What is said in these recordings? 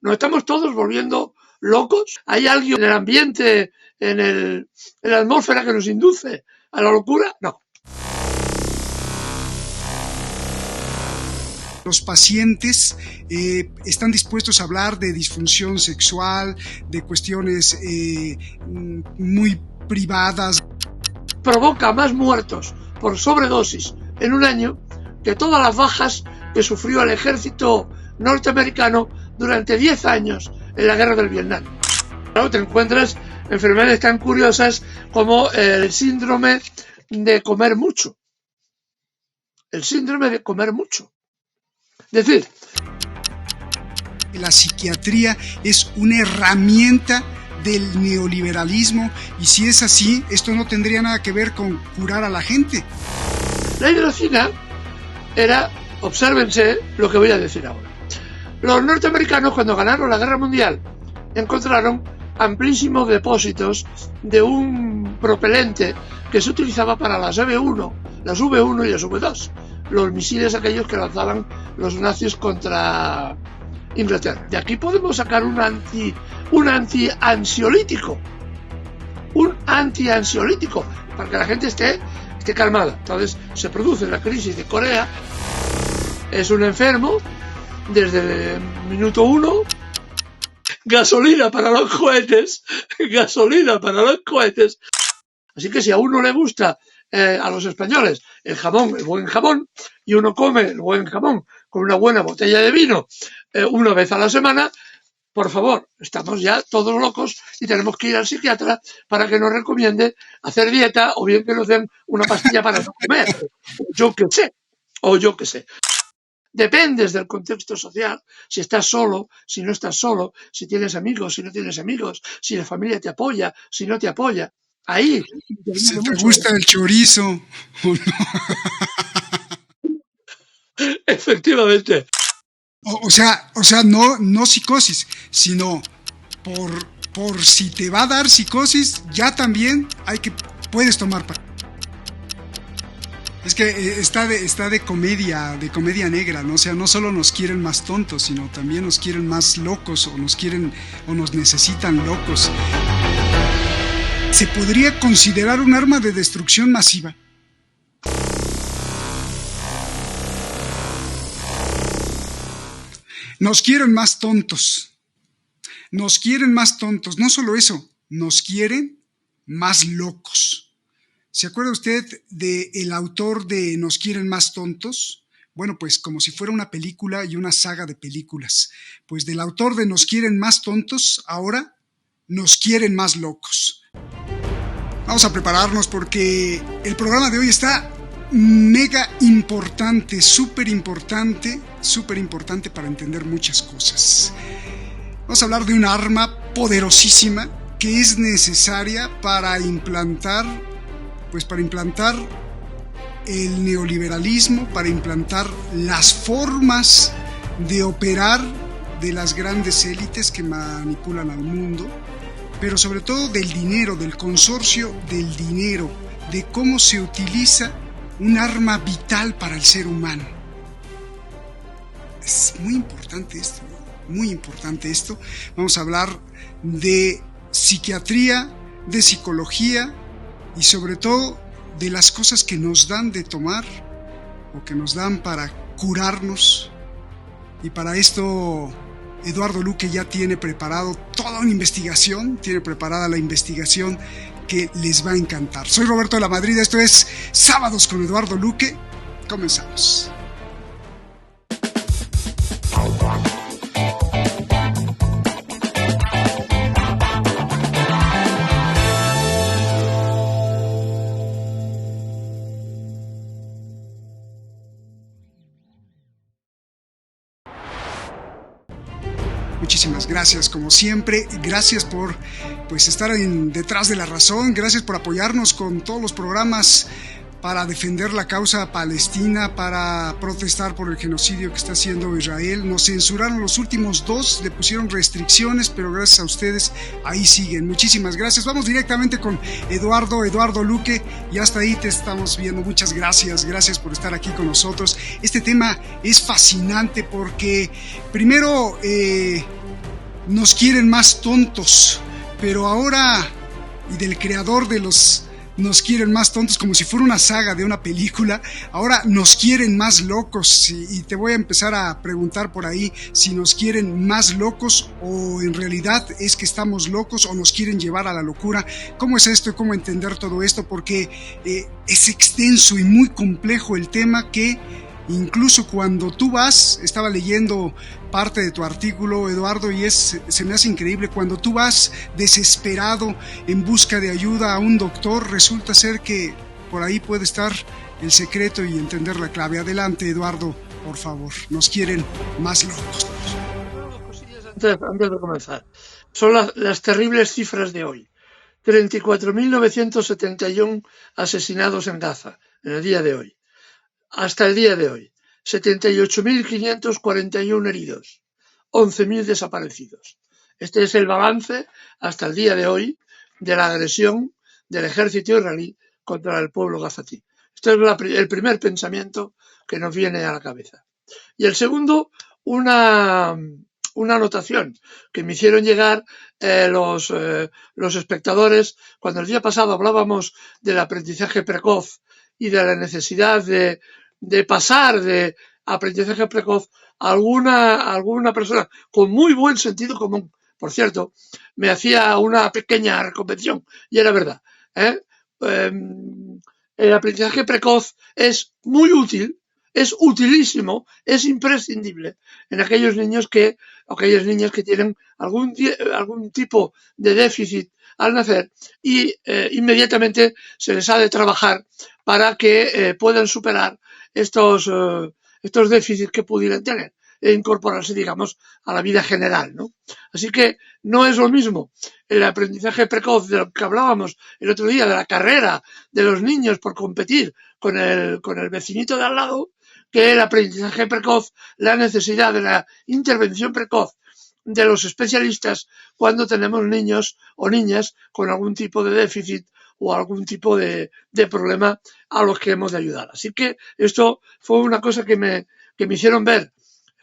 ¿Nos estamos todos volviendo locos? ¿Hay alguien en el ambiente, en la atmósfera que nos induce a la locura? No. Los pacientes están dispuestos a hablar de disfunción sexual, de cuestiones muy privadas. Provoca más muertos por sobredosis en un año que todas las bajas que sufrió el ejército norteamericano durante 10 años en la guerra del Vietnam. Claro, te encuentras enfermedades tan curiosas como el síndrome de comer mucho. El síndrome de comer mucho. Es decir, la psiquiatría es una herramienta del neoliberalismo, y si es así, esto no tendría nada que ver con curar a la gente. La hidrocina era, obsérvense lo que voy a decir ahora. Los norteamericanos, cuando ganaron la guerra mundial, encontraron amplísimos depósitos de un propelente que se utilizaba para las V1 y las V2, los misiles aquellos que lanzaban los nazis contra Inglaterra. De aquí podemos sacar un antiansiolítico para que la gente esté calmada. Entonces se produce la crisis de Corea, es un enfermo desde el minuto 1, gasolina para los cohetes. Así que si a uno le gusta, a los españoles, el buen jamón, y uno come el buen jamón con una buena botella de vino una vez a la semana, por favor, estamos ya todos locos y tenemos que ir al psiquiatra para que nos recomiende hacer dieta, o bien que nos den una pastilla para no comer, o yo qué sé. Dependes del contexto social, si estás solo, si no estás solo, si tienes amigos, si no tienes amigos, si la familia te apoya, si no te apoya. Ahí. Si te gusta el chorizo o no. Efectivamente. O sea, no psicosis, sino por si te va a dar psicosis, ya también puedes tomar. Es que está de comedia negra, ¿no? O sea, no solo nos quieren más tontos, sino también nos quieren más locos, o nos necesitan locos. ¿Se podría considerar un arma de destrucción masiva? Nos quieren más tontos. No solo eso, nos quieren más locos. ¿Se acuerda usted del autor de Nos quieren más tontos? Bueno, pues como si fuera una película y una saga de películas. Pues del autor de Nos quieren más tontos, ahora nos quieren más locos. Vamos a prepararnos porque el programa de hoy está mega importante, súper importante para entender muchas cosas. Vamos a hablar de un arma poderosísima que es necesaria para implantar el neoliberalismo, para implantar las formas de operar de las grandes élites que manipulan al mundo, pero sobre todo del dinero, del consorcio del dinero, de cómo se utiliza un arma vital para el ser humano. Es muy importante esto. Vamos a hablar de psiquiatría, de psicología y sobre todo de las cosas que nos dan de tomar o que nos dan para curarnos. Y para esto Eduardo Luque ya tiene preparado toda una investigación, tiene preparada la investigación que les va a encantar. Soy Roberto de la Madrid, esto es Sábados con Eduardo Luque. Comenzamos. Muchísimas gracias, como siempre. Gracias por estar detrás de la razón. Gracias por apoyarnos con todos los programas para defender la causa palestina, para protestar por el genocidio que está haciendo Israel. Nos censuraron los últimos 2, le pusieron restricciones, pero gracias a ustedes ahí siguen. Muchísimas gracias. Vamos directamente con Eduardo Luque, y hasta ahí te estamos viendo. Muchas gracias por estar aquí con nosotros. Este tema es fascinante porque primero Nos quieren más tontos, pero ahora, y del creador de los Nos quieren más tontos, como si fuera una saga de una película, ahora nos quieren más locos, y te voy a empezar a preguntar por ahí si nos quieren más locos o en realidad es que estamos locos o nos quieren llevar a la locura. ¿Cómo es esto y cómo entender todo esto? Porque es extenso y muy complejo el tema, que incluso cuando tú vas, estaba leyendo parte de tu artículo, Eduardo, y se me hace increíble, cuando tú vas desesperado en busca de ayuda a un doctor, resulta ser que por ahí puede estar el secreto y entender la clave. Adelante, Eduardo, por favor, nos quieren más locos. Dos cosillas antes de comenzar. Son las terribles cifras de hoy. 34.971 asesinados en Gaza en el día de hoy. Hasta el día de hoy, 78.541 heridos, 11.000 desaparecidos. Este es el balance hasta el día de hoy de la agresión del ejército israelí contra el pueblo gazatí. Este es el primer pensamiento que nos viene a la cabeza. Y el segundo, una anotación que me hicieron llegar los espectadores cuando el día pasado hablábamos del aprendizaje precoz y de la necesidad de pasar de aprendizaje precoz a alguna persona con muy buen sentido común. Por cierto, me hacía una pequeña reconvención y era verdad. El aprendizaje precoz es muy útil, es utilísimo, es imprescindible en aquellos niños o aquellas niñas que tienen algún tipo de déficit al nacer y inmediatamente se les ha de trabajar para que puedan superar estos déficits que pudieran tener e incorporarse, digamos, a la vida general, ¿no? Así que no es lo mismo el aprendizaje precoz de lo que hablábamos el otro día, de la carrera de los niños por competir con el vecinito de al lado, que el aprendizaje precoz, la necesidad de la intervención precoz de los especialistas cuando tenemos niños o niñas con algún tipo de déficit o algún tipo de problema a los que hemos de ayudar. Así que esto fue una cosa que me hicieron ver,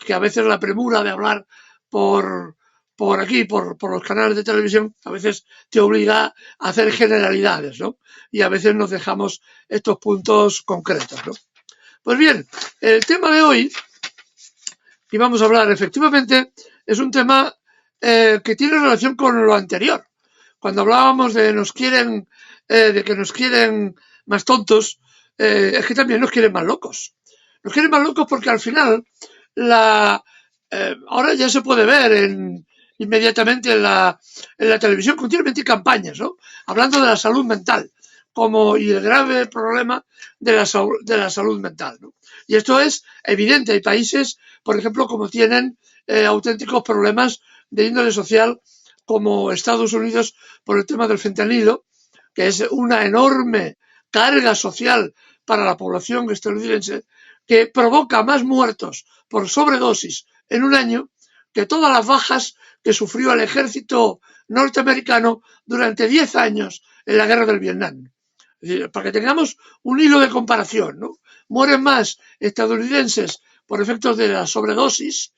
que a veces la premura de hablar por aquí, por los canales de televisión, a veces te obliga a hacer generalidades, ¿no? Y a veces nos dejamos estos puntos concretos, ¿no? Pues bien, el tema de hoy que vamos a hablar efectivamente es un tema que tiene relación con lo anterior. Cuando hablábamos de que nos quieren más tontos, es que también nos quieren más locos. Nos quieren más locos porque al final ahora ya se puede ver inmediatamente en la televisión continuamente campañas, ¿no? Hablando de la salud mental y el grave problema de la salud mental, ¿no? Y esto es evidente. Hay países, por ejemplo, como tienen auténticos problemas de índole social, como Estados Unidos, por el tema del fentanilo, que es una enorme carga social para la población estadounidense, que provoca más muertos por sobredosis en un año que todas las bajas que sufrió el ejército norteamericano durante 10 años en la guerra del Vietnam. Es decir, para que tengamos un hilo de comparación, ¿no? Mueren más estadounidenses por efectos de la sobredosis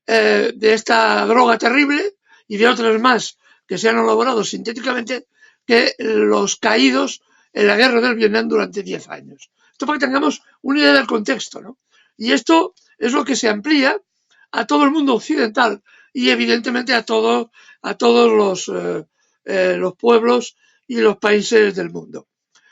de esta droga terrible y de otras más que se han elaborado sintéticamente que los caídos en la guerra del Vietnam durante 10 años. Esto para que tengamos una idea del contexto, ¿no? Y esto es lo que se amplía a todo el mundo occidental y evidentemente a todos los pueblos y los países del mundo.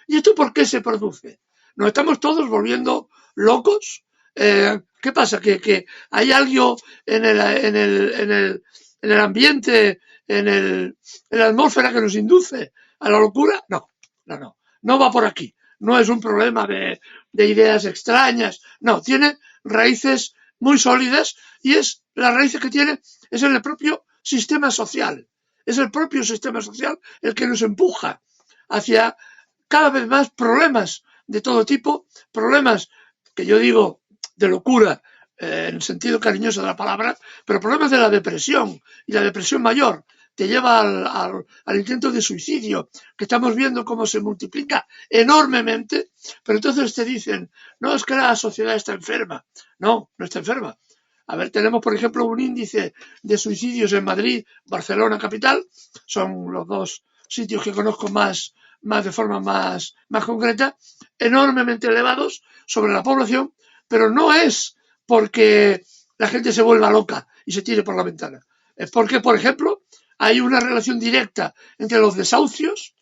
¿Y esto por qué se produce? ¿Nos estamos todos volviendo locos? ¿Qué pasa? ¿Que hay algo en el ambiente, en la atmósfera que nos induce a la locura? No va por aquí. No es un problema de ideas extrañas. No, tiene raíces muy sólidas y la raíz que tiene es en el propio sistema social. Es el propio sistema social el que nos empuja hacia cada vez más problemas de todo tipo, problemas que yo digo de locura en el sentido cariñoso de la palabra, pero problemas de la depresión y la depresión mayor te lleva al intento de suicidio, que estamos viendo cómo se multiplica enormemente, pero entonces te dicen, no, es que la sociedad está enferma. No está enferma. A ver, tenemos, por ejemplo, un índice de suicidios en Madrid, Barcelona capital, son los dos sitios que conozco más de forma más concreta, enormemente elevados sobre la población, pero no es porque la gente se vuelva loca y se tire por la ventana. Es porque, por ejemplo, hay una relación directa entre los desahucios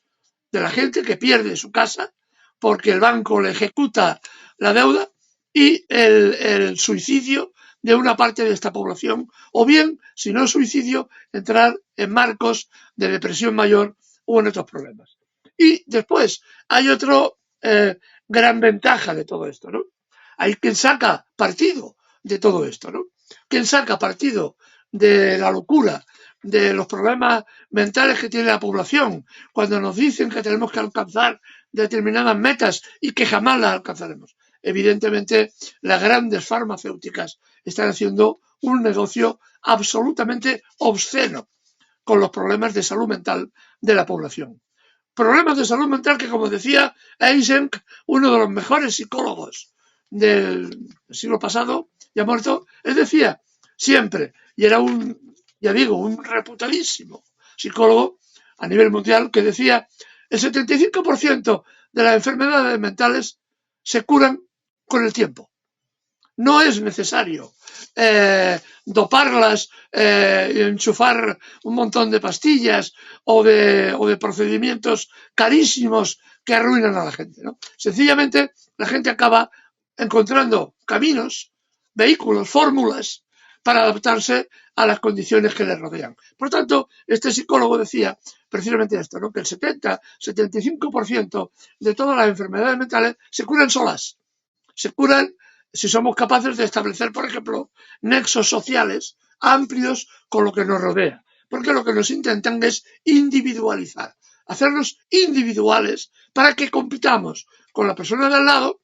de la gente que pierde su casa porque el banco le ejecuta la deuda y el suicidio de una parte de esta población, o bien, si no suicidio, entrar en marcos de depresión mayor o en otros problemas. Y después hay otro gran ventaja de todo esto, ¿no? Hay quien saca partido de todo esto, ¿no? Quien saca partido de la locura, de los problemas mentales que tiene la población, cuando nos dicen que tenemos que alcanzar determinadas metas y que jamás las alcanzaremos. Evidentemente, las grandes farmacéuticas están haciendo un negocio absolutamente obsceno con los problemas de salud mental de la población. Problemas de salud mental que, como decía Eysenck, uno de los mejores psicólogos del siglo pasado, ya muerto, él decía siempre, y era un reputadísimo psicólogo a nivel mundial, que decía el 75% de las enfermedades mentales se curan con el tiempo. No es necesario doparlas, enchufar un montón de pastillas o de procedimientos carísimos que arruinan a la gente, ¿no? Sencillamente, la gente acaba encontrando caminos, vehículos, fórmulas para adaptarse a las condiciones que les rodean. Por tanto, este psicólogo decía precisamente esto, ¿no? Que el 70-75% de todas las enfermedades mentales se curan solas. Se curan si somos capaces de establecer, por ejemplo, nexos sociales amplios con lo que nos rodea. Porque lo que nos intentan es individualizar, hacernos individuales para que compitamos con la persona de al lado,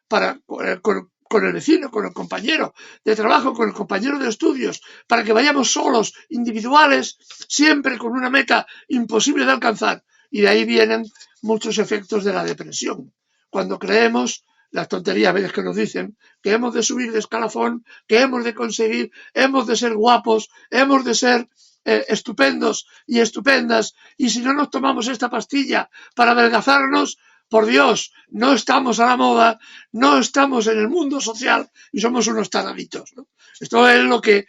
con el vecino, con el compañero de trabajo, con el compañero de estudios, para que vayamos solos, individuales, siempre con una meta imposible de alcanzar. Y de ahí vienen muchos efectos de la depresión. Cuando creemos las tonterías a veces que nos dicen que hemos de subir de escalafón, que hemos de conseguir, hemos de ser guapos, hemos de ser estupendos y estupendas, y si no nos tomamos esta pastilla para adelgazarnos, por Dios, no estamos a la moda, no estamos en el mundo social y somos unos taraditos, ¿no? Esto es lo que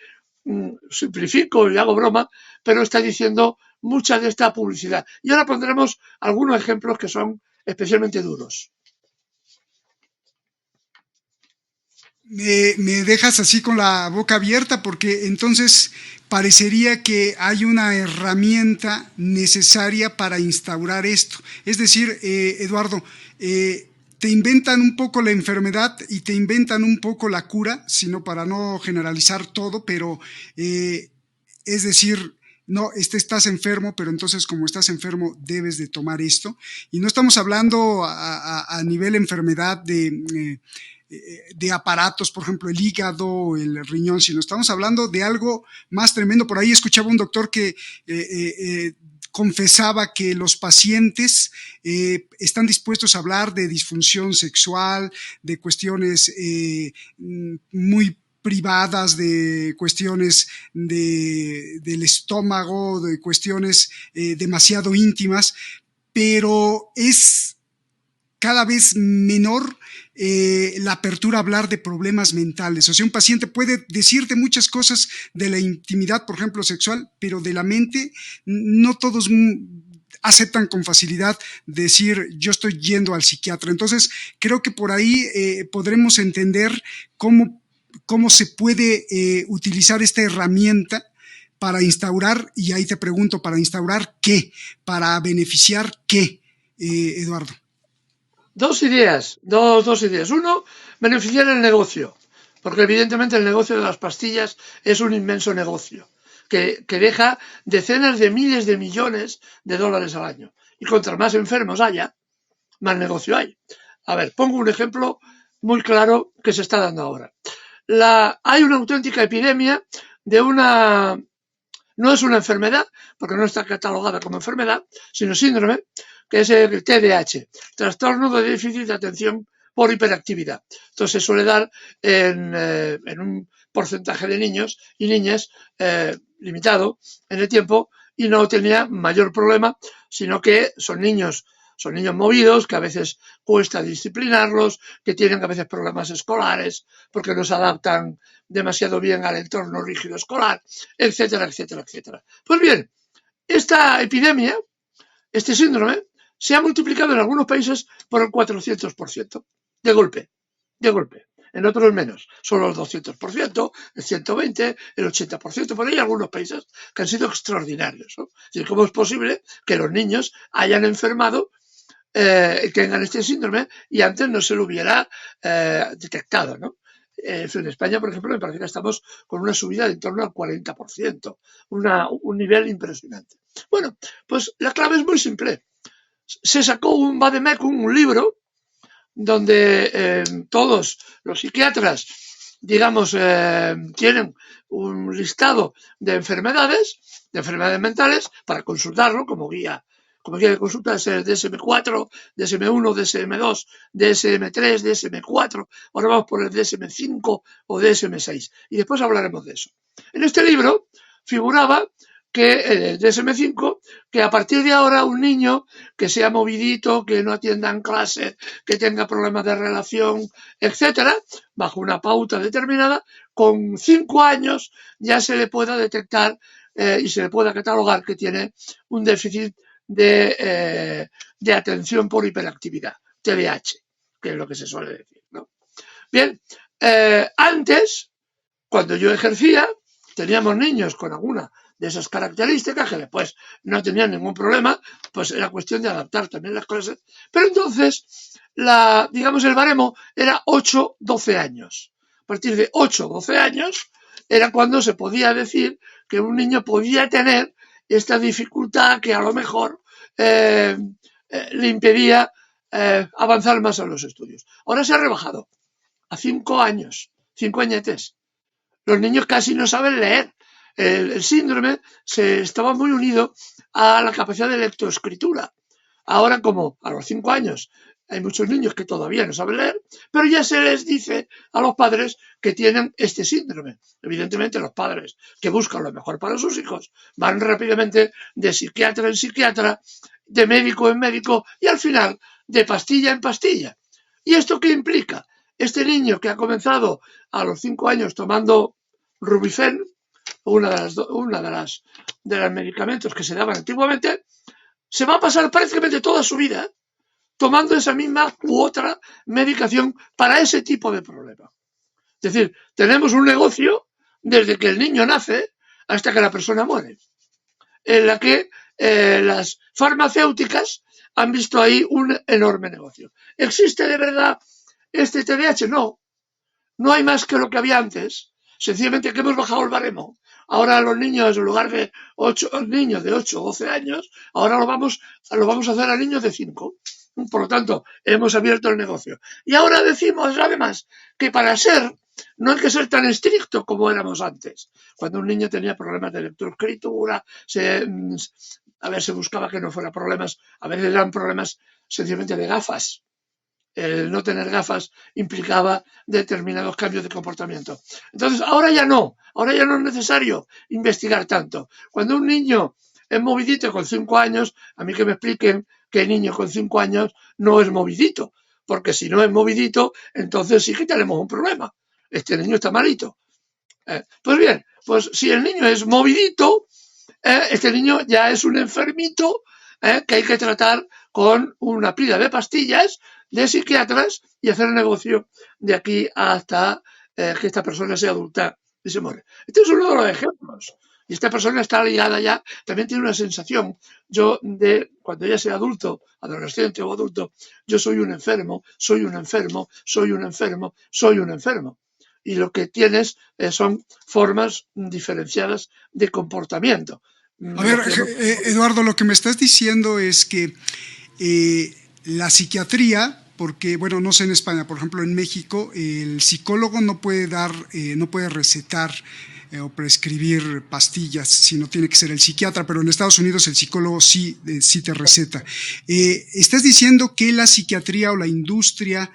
simplifico y hago broma, pero está diciendo mucha de esta publicidad. Y ahora pondremos algunos ejemplos que son especialmente duros. Me dejas así con la boca abierta porque entonces parecería que hay una herramienta necesaria para instaurar esto. Es decir, Eduardo, te inventan un poco la enfermedad y te inventan un poco la cura, sino para no generalizar todo, pero es decir, no, estás enfermo, pero entonces como estás enfermo debes de tomar esto. Y no estamos hablando a nivel enfermedad de aparatos, por ejemplo, el hígado, el riñón, sino estamos hablando de algo más tremendo. Por ahí escuchaba un doctor que confesaba que los pacientes están dispuestos a hablar de disfunción sexual, de cuestiones muy privadas, de cuestiones del estómago, de cuestiones demasiado íntimas, pero es cada vez menor la apertura a hablar de problemas mentales. O sea, un paciente puede decirte muchas cosas de la intimidad, por ejemplo, sexual, pero de la mente no todos aceptan con facilidad decir yo estoy yendo al psiquiatra. Entonces, creo que por ahí podremos entender cómo se puede utilizar esta herramienta para instaurar, y ahí te pregunto, ¿para instaurar qué? ¿Para beneficiar qué, Eduardo? Dos ideas. Uno, beneficiar el negocio, porque evidentemente el negocio de las pastillas es un inmenso negocio que deja decenas de miles de millones de dólares al año. Y contra más enfermos haya, más negocio hay. A ver, pongo un ejemplo muy claro que se está dando ahora. Hay una auténtica epidemia de no es una enfermedad, porque no está catalogada como enfermedad, sino síndrome, que es el TDAH, trastorno de déficit de atención por hiperactividad. Entonces se suele dar en un porcentaje de niños y niñas limitado en el tiempo y no tenía mayor problema, sino que son niños movidos, que a veces cuesta disciplinarlos, que tienen a veces problemas escolares porque no se adaptan demasiado bien al entorno rígido escolar, etcétera, etcétera, etcétera. Pues bien, esta epidemia, este síndrome, se ha multiplicado en algunos países por el 400%, de golpe, de golpe. En otros menos, solo el 200%, el 120%, el 80%, por ahí hay algunos países que han sido extraordinarios, ¿no? Es decir, ¿cómo es posible que los niños hayan enfermado, tengan este síndrome y antes no se lo hubiera detectado, ¿no? En España, por ejemplo, me parece que estamos con una subida de en torno al 40%, un nivel impresionante. Bueno, pues la clave es muy simple. Se sacó un vademecum, un libro, donde todos los psiquiatras, digamos, tienen un listado de enfermedades mentales para consultarlo como guía de consulta. Es el DSM-4, DSM-1, DSM-2, DSM-3, DSM-4, ahora vamos por el DSM-5 o DSM-6 y después hablaremos de eso. En este libro figuraba que el DSM-5, que a partir de ahora un niño que sea movidito, que no atienda en clase, que tenga problemas de relación, etcétera, bajo una pauta determinada, con 5 años ya se le pueda detectar y se le pueda catalogar que tiene un déficit de atención por hiperactividad, TDAH, que es lo que se suele decir, ¿no? Bien, antes, cuando yo ejercía, teníamos niños con alguna de esas características que después no tenían ningún problema, pues era cuestión de adaptar también las clases. Pero entonces, digamos, el baremo era 8-12 años. A partir de 8-12 años era cuando se podía decir que un niño podía tener esta dificultad que a lo mejor le impedía avanzar más en los estudios. Ahora se ha rebajado a 5 años, 5 añetes. Los niños casi no saben leer. El síndrome estaba muy unido a la capacidad de lectoescritura. Ahora, como a los 5 años hay muchos niños que todavía no saben leer, pero ya se les dice a los padres que tienen este síndrome. Evidentemente, los padres que buscan lo mejor para sus hijos van rápidamente de psiquiatra en psiquiatra, de médico en médico y al final de pastilla en pastilla. ¿Y esto qué implica? Este niño que ha comenzado a los 5 años tomando Rubifen, una de los medicamentos que se daban antiguamente, se va a pasar prácticamente toda su vida tomando esa misma u otra medicación para ese tipo de problema. Es decir, tenemos un negocio desde que el niño nace hasta que la persona muere, en la que las farmacéuticas han visto ahí un enorme negocio. ¿Existe de verdad este TDAH? No, no hay más que lo que había antes. Sencillamente que hemos bajado el baremo. Ahora los niños, en lugar de 8 o 12 años, ahora lo vamos a hacer a niños de 5. Por lo tanto, hemos abierto el negocio. Y ahora decimos, además, que para no hay que ser tan estricto como éramos antes. Cuando un niño tenía problemas de lectoescritura, se buscaba que no fuera problemas, a veces eran problemas sencillamente de gafas. El no tener gafas implicaba determinados cambios de comportamiento. Entonces, ahora ya no es necesario investigar tanto. Cuando un niño es movidito con 5 años, a mí que me expliquen que el niño con 5 años no es movidito, porque si no es movidito, entonces sí que tenemos un problema. Este niño está malito. Pues bien, pues si el niño es movidito, este niño ya es un enfermito que hay que tratar con una pila de pastillas de psiquiatras y hacer negocio de aquí hasta que esta persona sea adulta y se muere. Este es uno de los ejemplos. Y esta persona está ligada ya, también tiene una sensación, cuando ya sea adulto, adolescente o adulto, yo soy un enfermo, soy un enfermo, soy un enfermo, soy un enfermo. Y lo que tienes son formas diferenciadas de comportamiento. A ver, Eduardo, lo que me estás diciendo es que la psiquiatría, porque, bueno, no sé en España, por ejemplo, en México, el psicólogo no puede recetar o prescribir pastillas, sino tiene que ser el psiquiatra, pero en Estados Unidos el psicólogo sí te receta. ¿Estás diciendo que la psiquiatría o la industria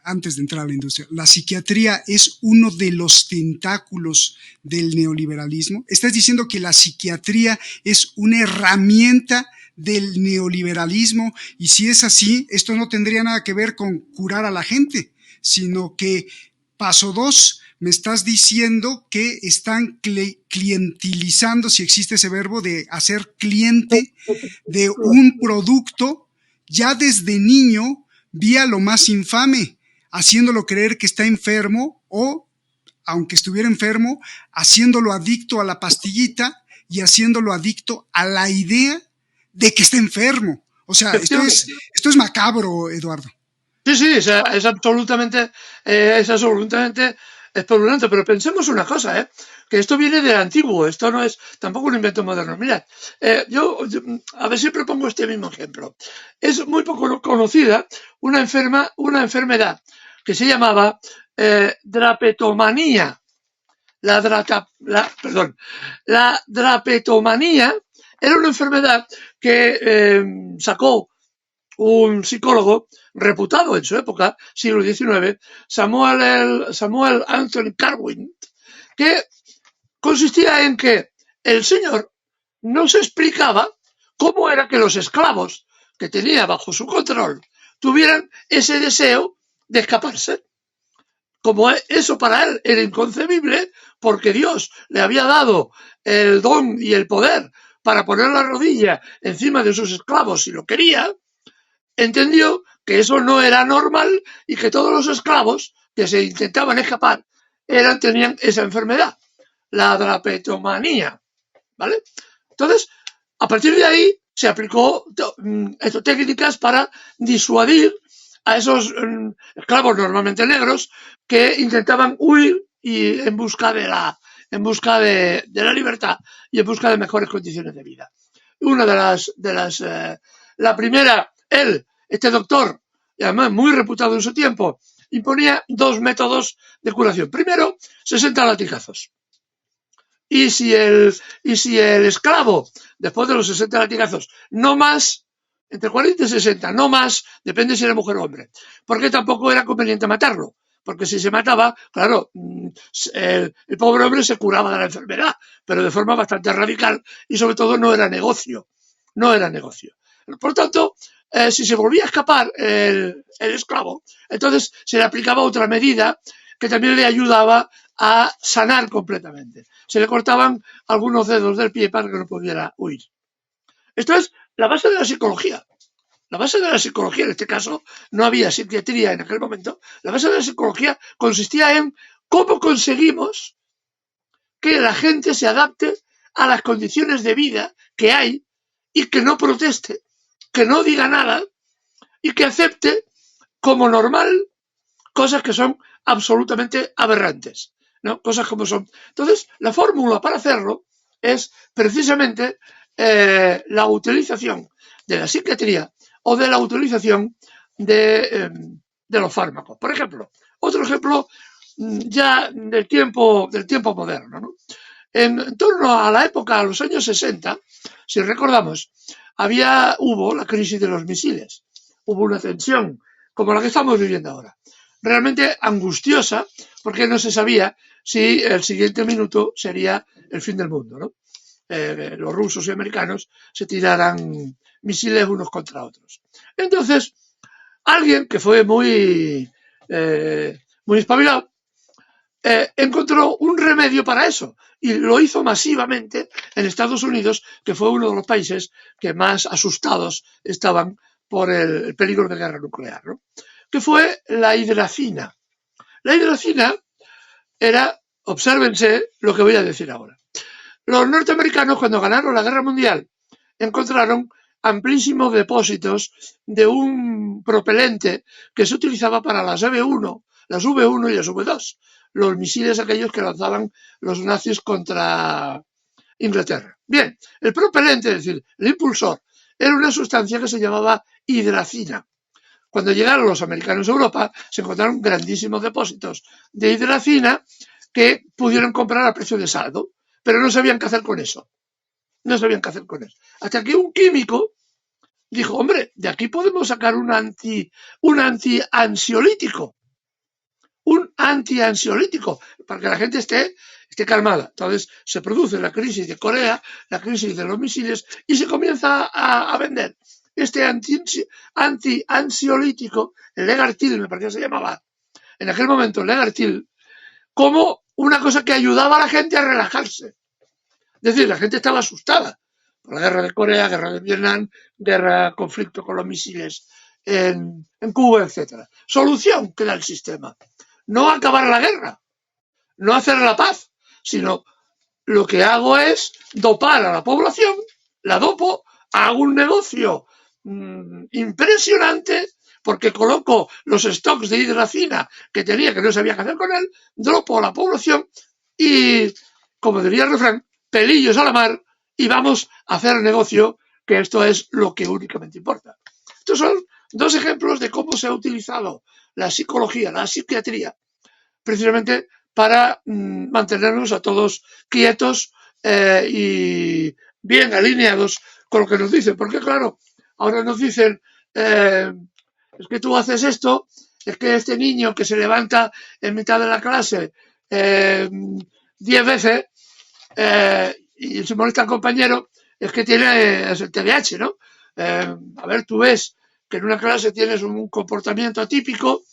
antes de entrar a la industria, ¿la psiquiatría es uno de los tentáculos del neoliberalismo? ¿Estás diciendo que la psiquiatría es una herramienta del neoliberalismo? Y si es así, esto no tendría nada que ver con curar a la gente, sino que, paso 2, me estás diciendo que están clientilizando, si existe ese verbo, de hacer cliente de un producto ya desde niño, vía lo más infame, haciéndolo creer que está enfermo o, aunque estuviera enfermo, haciéndolo adicto a la pastillita y haciéndolo adicto a la idea de que está enfermo. O sea, esto es macabro, Eduardo. Sí, sí, es absolutamente espeluznante, pero pensemos una cosa, que esto viene del antiguo, esto no es tampoco un invento moderno. Mirad, yo a ver si propongo este mismo ejemplo. Es muy poco conocida una enfermedad que se llamaba drapetomanía. La drapetomanía era una enfermedad que sacó un psicólogo reputado en su época, siglo XIX, Samuel Anthony Carwin, que consistía en que el señor no se explicaba cómo era que los esclavos que tenía bajo su control tuvieran ese deseo de escaparse. Como eso para él era inconcebible, porque Dios le había dado el don y el poder para poner la rodilla encima de sus esclavos si lo quería, entendió que eso no era normal y que todos los esclavos que se intentaban escapar tenían esa enfermedad, la drapetomanía, ¿vale? Entonces, a partir de ahí se aplicó técnicas para disuadir a esos esclavos normalmente negros que intentaban huir y en busca de la libertad y en busca de mejores condiciones de vida. Una la primera, este doctor, y además muy reputado en su tiempo, imponía 2 métodos de curación. Primero, 60 latigazos. Y si el esclavo, después de los 60 latigazos, no más, entre 40 y 60, no más, depende si era mujer o hombre, porque tampoco era conveniente matarlo, porque si se mataba, claro, el pobre hombre se curaba de la enfermedad, pero de forma bastante radical y sobre todo no era negocio. Por tanto, si se volvía a escapar el esclavo, entonces se le aplicaba otra medida que también le ayudaba a sanar completamente. Se le cortaban algunos dedos del pie para que no pudiera huir. Esto es la base de la psicología. La base de la psicología, en este caso, no había psiquiatría en aquel momento. La base de la psicología consistía en cómo conseguimos que la gente se adapte a las condiciones de vida que hay y que no proteste, que no diga nada y que acepte como normal cosas que son absolutamente aberrantes, ¿no? Cosas como son. Entonces, la fórmula para hacerlo es precisamente la utilización de la psiquiatría o de la utilización de los fármacos. Por ejemplo, otro ejemplo ya del tiempo moderno, ¿no? En torno a la época, a los años 60, si recordamos, hubo la crisis de los misiles. Hubo una tensión como la que estamos viviendo ahora. Realmente angustiosa, porque no se sabía si el siguiente minuto sería el fin del mundo, ¿no? Los rusos y americanos se tiraran misiles unos contra otros. Entonces, alguien que fue muy espabilado, encontró un remedio para eso y lo hizo masivamente en Estados Unidos, que fue uno de los países que más asustados estaban por el peligro de guerra nuclear, ¿no? Que fue la hidracina. La hidracina era, obsérvense lo que voy a decir ahora. Los norteamericanos, cuando ganaron la guerra mundial, encontraron amplísimos depósitos de un propelente que se utilizaba para las V1 y las V2, los misiles aquellos que lanzaban los nazis contra Inglaterra. Bien, el propelente, es decir, el impulsor, era una sustancia que se llamaba hidracina. Cuando llegaron los americanos a Europa, se encontraron grandísimos depósitos de hidracina que pudieron comprar a precio de saldo, pero no sabían qué hacer con eso. Hasta que un químico dijo, hombre, de aquí podemos sacar un ansiolítico. un antiansiolítico para que la gente esté calmada. Entonces se produce la crisis de Corea, la crisis de los misiles y se comienza a vender este antiansiolítico, el Legartil, me parece que se llamaba en aquel momento, el Legartil, como una cosa que ayudaba a la gente a relajarse. Es decir, la gente estaba asustada por la guerra de Corea, guerra de Vietnam, conflicto con los misiles en Cuba, etc. Solución que da el sistema. No acabar la guerra, no hacer la paz, sino lo que hago es dopar a la población, la dopo, hago un negocio impresionante porque coloco los stocks de hidracina que tenía, que no sabía qué hacer con él, dopo a la población y, como diría el refrán, pelillos a la mar y vamos a hacer negocio, que esto es lo que únicamente importa. Estos son dos ejemplos de cómo se ha utilizado la psicología, la psiquiatría, precisamente para mantenernos a todos quietos y bien alineados con lo que nos dicen. Porque claro, ahora nos dicen, es que tú haces esto, es que este niño que se levanta en mitad de la clase 10 veces y se molesta al compañero, es que tiene el TDAH, ¿no? A ver, tú ves que en una clase tienes un comportamiento atípico,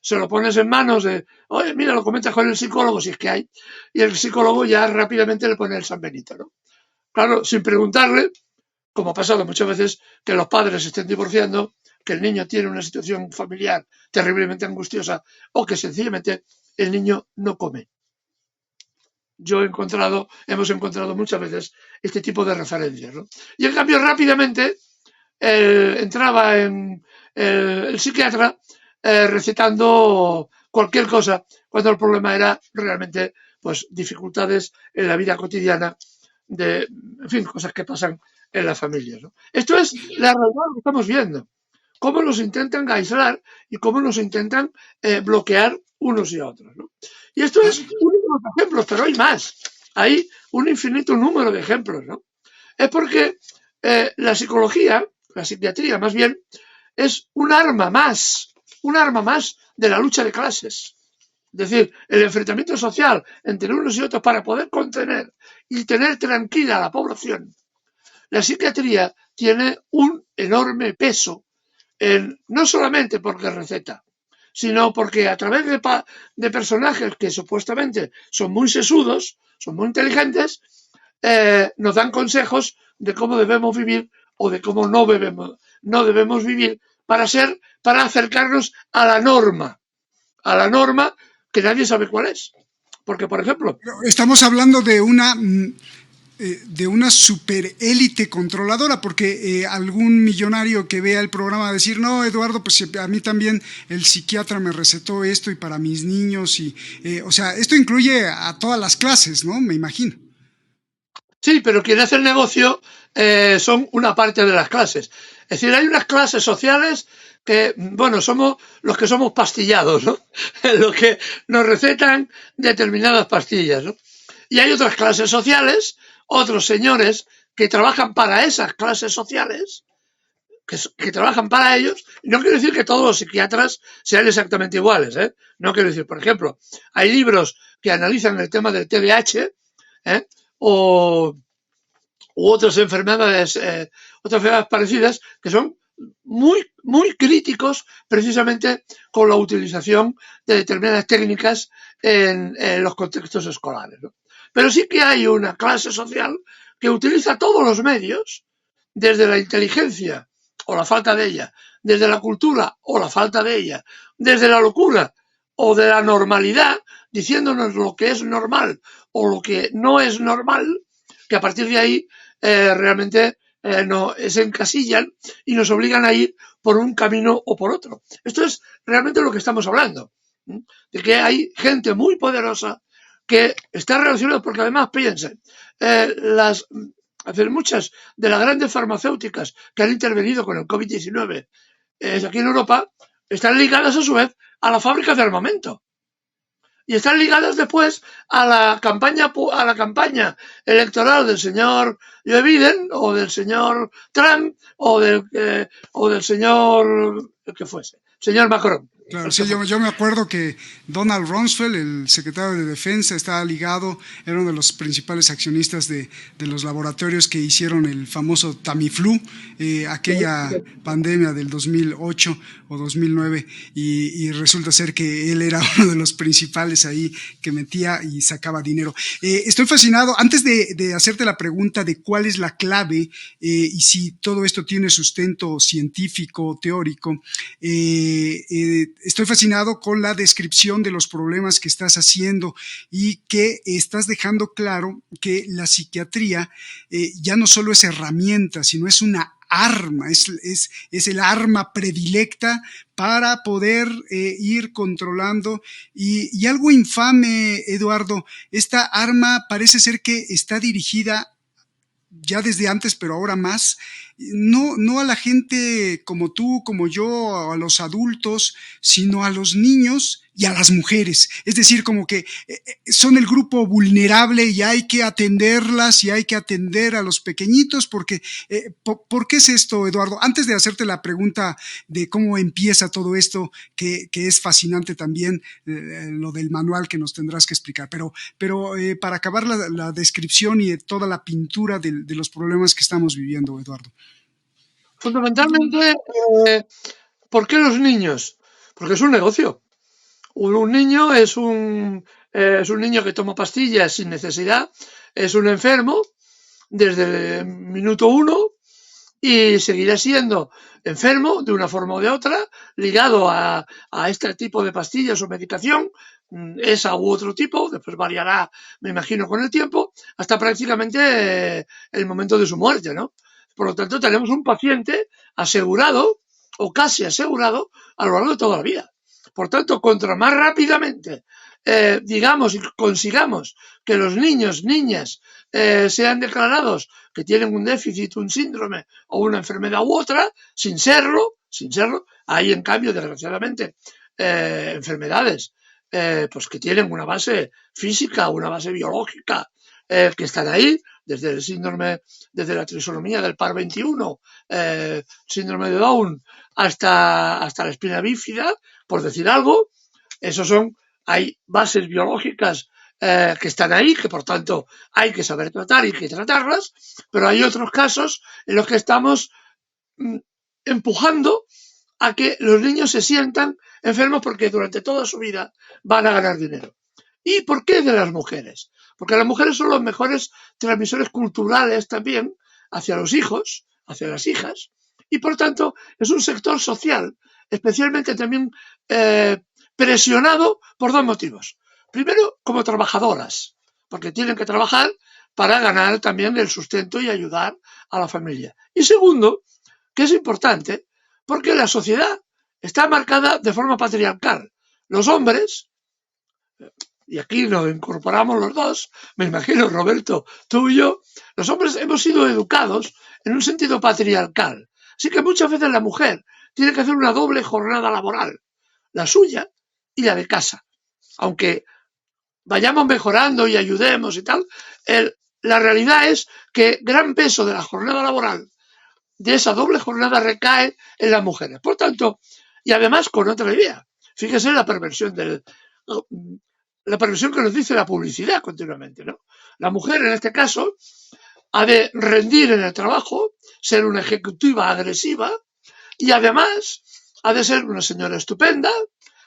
se lo pones en manos de, oye, mira, lo comentas con el psicólogo, si es que hay, y el psicólogo ya rápidamente le pone el San Benito, ¿no? Claro, sin preguntarle, como ha pasado muchas veces, que los padres se estén divorciando, que el niño tiene una situación familiar terriblemente angustiosa o que sencillamente el niño no come. Hemos encontrado muchas veces este tipo de referencias, ¿no? Y en cambio rápidamente entraba en el psiquiatra recetando cualquier cosa cuando el problema era realmente pues dificultades en la vida cotidiana de, en fin, cosas que pasan en las familias, ¿no? Esto es la realidad que estamos viendo, cómo nos intentan aislar y cómo nos intentan bloquear unos y otros, ¿no? Y esto es uno de los ejemplos, pero hay más. Hay un infinito número de ejemplos, ¿no? Es porque la psicología, la psiquiatría más bien, es un arma más de la lucha de clases. Es decir, el enfrentamiento social entre unos y otros para poder contener y tener tranquila a la población. La psiquiatría tiene un enorme peso, no solamente porque receta, sino porque a través de personajes que supuestamente son muy sesudos, son muy inteligentes, nos dan consejos de cómo debemos vivir o de cómo no debemos vivir para acercarnos a la norma que nadie sabe cuál es. Porque, por ejemplo... Estamos hablando de una superélite controladora, porque algún millonario que vea el programa va a decir, no, Eduardo, pues a mí también el psiquiatra me recetó esto y para mis niños, o sea, esto incluye a todas las clases, ¿no? Me imagino. Sí, pero quien hace el negocio son una parte de las clases. Es decir, hay unas clases sociales que, bueno, somos los que somos pastillados, ¿no? Los que nos recetan determinadas pastillas, ¿no? Y hay otras clases sociales, otros señores que trabajan para esas clases sociales, que trabajan para ellos. No quiero decir que todos los psiquiatras sean exactamente iguales, ¿eh? No quiero decir, por ejemplo, hay libros que analizan el tema del TDAH, u otras enfermedades parecidas que son muy, muy críticos precisamente con la utilización de determinadas técnicas en los contextos escolares, ¿no? Pero sí que hay una clase social que utiliza todos los medios, desde la inteligencia o la falta de ella, desde la cultura o la falta de ella, desde la locura o de la normalidad, diciéndonos lo que es normal o lo que no es normal, que a partir de ahí realmente se encasillan y nos obligan a ir por un camino o por otro. Esto es realmente lo que estamos hablando, de que hay gente muy poderosa que está relacionada, porque además piensen, muchas de las grandes farmacéuticas que han intervenido con el COVID-19 aquí en Europa están ligadas a su vez a las fábricas de armamento. Y están ligadas después a la campaña electoral del señor Joe Biden o del señor Trump o del señor, el que fuese, señor Macron. Claro, sí, yo me acuerdo que Donald Rumsfeld, el secretario de Defensa, estaba ligado, era uno de los principales accionistas de los laboratorios que hicieron el famoso Tamiflu, aquella pandemia del 2008 o 2009, y resulta ser que él era uno de los principales ahí que metía y sacaba dinero. Estoy fascinado, antes de hacerte la pregunta de cuál es la clave y si todo esto tiene sustento científico, teórico, estoy fascinado con la descripción de los problemas que estás haciendo y que estás dejando claro que la psiquiatría ya no solo es herramienta, sino es una arma, es el arma predilecta para poder ir controlando y algo infame, Eduardo, esta arma parece ser que está dirigida ya desde antes, pero ahora más, no a la gente como tú, como yo, a los adultos, sino a los niños y a las mujeres. Es decir, como que son el grupo vulnerable y hay que atenderlas y hay que atender a los pequeñitos, porque ¿por qué es esto, Eduardo? Antes de hacerte la pregunta de cómo empieza todo esto, que es fascinante también, lo del manual que nos tendrás que explicar, pero para acabar la descripción y toda la pintura de los problemas que estamos viviendo, Eduardo. Fundamentalmente, ¿por qué los niños? Porque es un negocio. Un niño es un niño que toma pastillas sin necesidad, es un enfermo desde el minuto uno y seguirá siendo enfermo de una forma o de otra, ligado a este tipo de pastillas o medicación, esa u otro tipo, después variará, me imagino, con el tiempo, hasta prácticamente el momento de su muerte, ¿no? Por lo tanto, tenemos un paciente asegurado o casi asegurado a lo largo de toda la vida. Por tanto, contra más rápidamente digamos y consigamos que los niños, niñas sean declarados que tienen un déficit, un síndrome o una enfermedad u otra, sin serlo, hay en cambio, desgraciadamente, enfermedades pues que tienen una base física, una base biológica, que están ahí, desde el síndrome, desde la trisonomía del par 21, síndrome de Down, hasta la espina bífida, por decir algo. Hay bases biológicas que están ahí, que por tanto hay que saber tratar y que tratarlas, pero hay otros casos en los que estamos empujando a que los niños se sientan enfermos porque durante toda su vida van a ganar dinero. ¿Y por qué de las mujeres? Porque las mujeres son los mejores transmisores culturales también hacia los hijos, hacia las hijas, y por tanto es un sector social especialmente también presionado por dos motivos. Primero, como trabajadoras, porque tienen que trabajar para ganar también el sustento y ayudar a la familia. Y segundo, que es importante, porque la sociedad está marcada de forma patriarcal. Los hombres, y aquí nos incorporamos los dos, me imagino, Roberto, tú y yo, los hombres hemos sido educados en un sentido patriarcal. Así que muchas veces la mujer tiene que hacer una doble jornada laboral, la suya y la de casa. Aunque vayamos mejorando y ayudemos y tal, la realidad es que gran peso de la jornada laboral, de esa doble jornada, recae en las mujeres. Por tanto, y además con otra idea. Fíjese la perversión que nos dice la publicidad continuamente, ¿no? La mujer, en este caso, ha de rendir en el trabajo, ser una ejecutiva agresiva y además ha de ser una señora estupenda,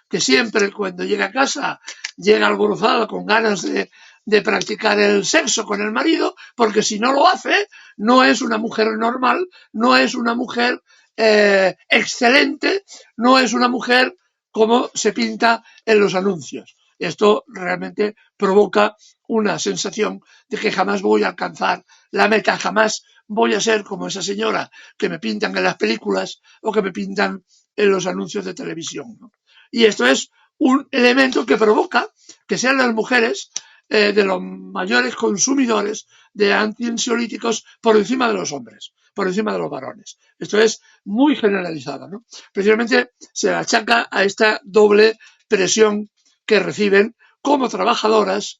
que siempre cuando llega a casa llega alborozada con ganas de practicar el sexo con el marido, porque si no lo hace, no es una mujer normal, no es una mujer excelente, no es una mujer como se pinta en los anuncios. Esto realmente provoca una sensación de que jamás voy a alcanzar la meta, jamás voy a ser como esa señora que me pintan en las películas o que me pintan en los anuncios de televisión, ¿no? Y esto es un elemento que provoca que sean las mujeres de los mayores consumidores de antiansiolíticos por encima de los hombres, por encima de los varones. Esto es muy generalizado, ¿no? Precisamente se achaca a esta doble presión que reciben como trabajadoras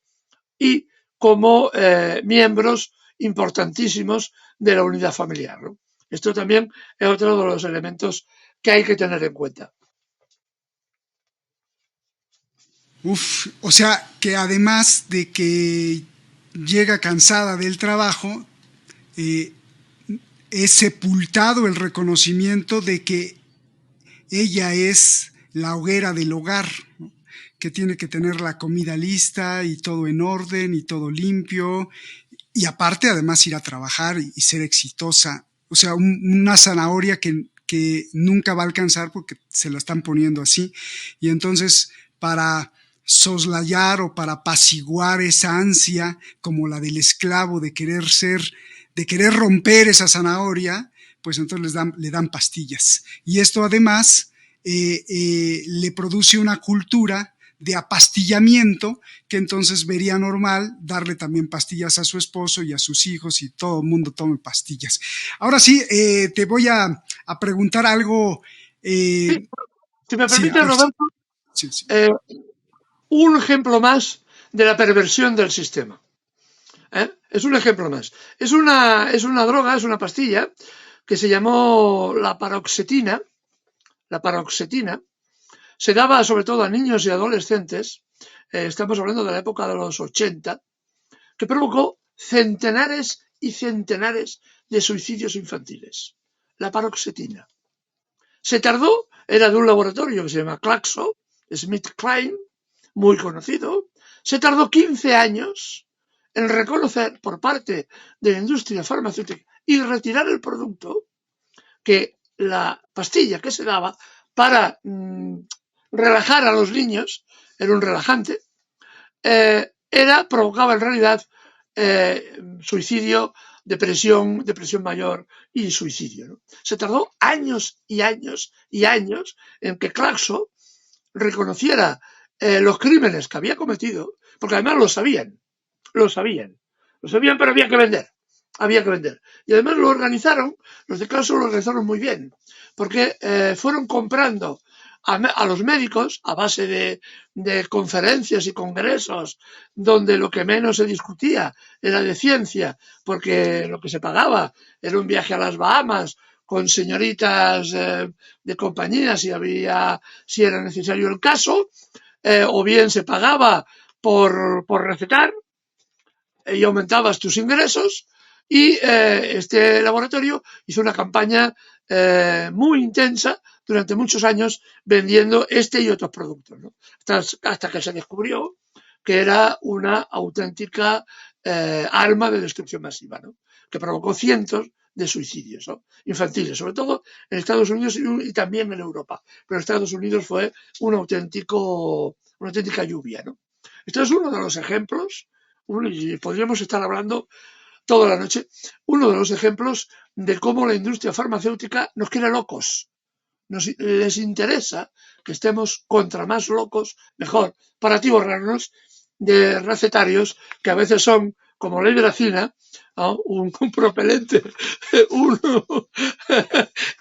y como miembros importantísimos de la unidad familiar, ¿no? Esto también es otro de los elementos que hay que tener en cuenta. O sea, que además de que llega cansada del trabajo, eh, es sepultado el reconocimiento de que ella es la hoguera del hogar, ¿no? Que tiene que tener la comida lista y todo en orden y todo limpio, y aparte además ir a trabajar y ser exitosa. O sea, una zanahoria que nunca va a alcanzar porque se la están poniendo así. Y entonces, para soslayar o para apaciguar esa ansia, como la del esclavo de querer romper esa zanahoria, pues entonces le dan pastillas. Y esto además le produce una cultura de apastillamiento, que entonces vería normal darle también pastillas a su esposo y a sus hijos, y todo el mundo tome pastillas. Ahora sí, te voy a preguntar algo. Sí, si me Sí, a permite, ver. Roberto, Sí, sí. un ejemplo más de la perversión del sistema. Es un ejemplo más. Es una droga, es una pastilla que se llamó la paroxetina. La paroxetina se daba sobre todo a niños y adolescentes. Estamos hablando de la época de los 80, que provocó centenares y centenares de suicidios infantiles. La paroxetina. Se tardó, era de un laboratorio que se llama Claxo, SmithKline, muy conocido. Se tardó 15 años en reconocer por parte de la industria farmacéutica y retirar el producto, que la pastilla que se daba para relajar a los niños, era un relajante, provocaba en realidad suicidio, depresión mayor y suicidio, ¿no? Se tardó años y años y años en que Claxo reconociera los crímenes que había cometido, porque además lo sabían, pero había que vender. Y además los de Claxo lo organizaron muy bien, porque fueron comprando a los médicos a base de conferencias y congresos, donde lo que menos se discutía era de ciencia, porque lo que se pagaba era un viaje a las Bahamas con señoritas de compañía si era necesario el caso, o bien se pagaba por recetar y aumentabas tus ingresos. Y este laboratorio hizo una campaña muy intensa durante muchos años vendiendo este y otros productos, ¿no? Hasta que se descubrió que era una auténtica arma de destrucción masiva, ¿no? Que provocó cientos de suicidios, ¿no? Infantiles, sobre todo en Estados Unidos y también en Europa. Pero en Estados Unidos fue una auténtica lluvia, ¿no? Este es uno de los ejemplos, y podríamos estar hablando toda la noche, uno de los ejemplos de cómo la industria farmacéutica nos quiere locos. Les interesa que estemos contra más locos, mejor, para atiborrarnos de recetarios que a veces son como la hidracina, ¿no? un propelente,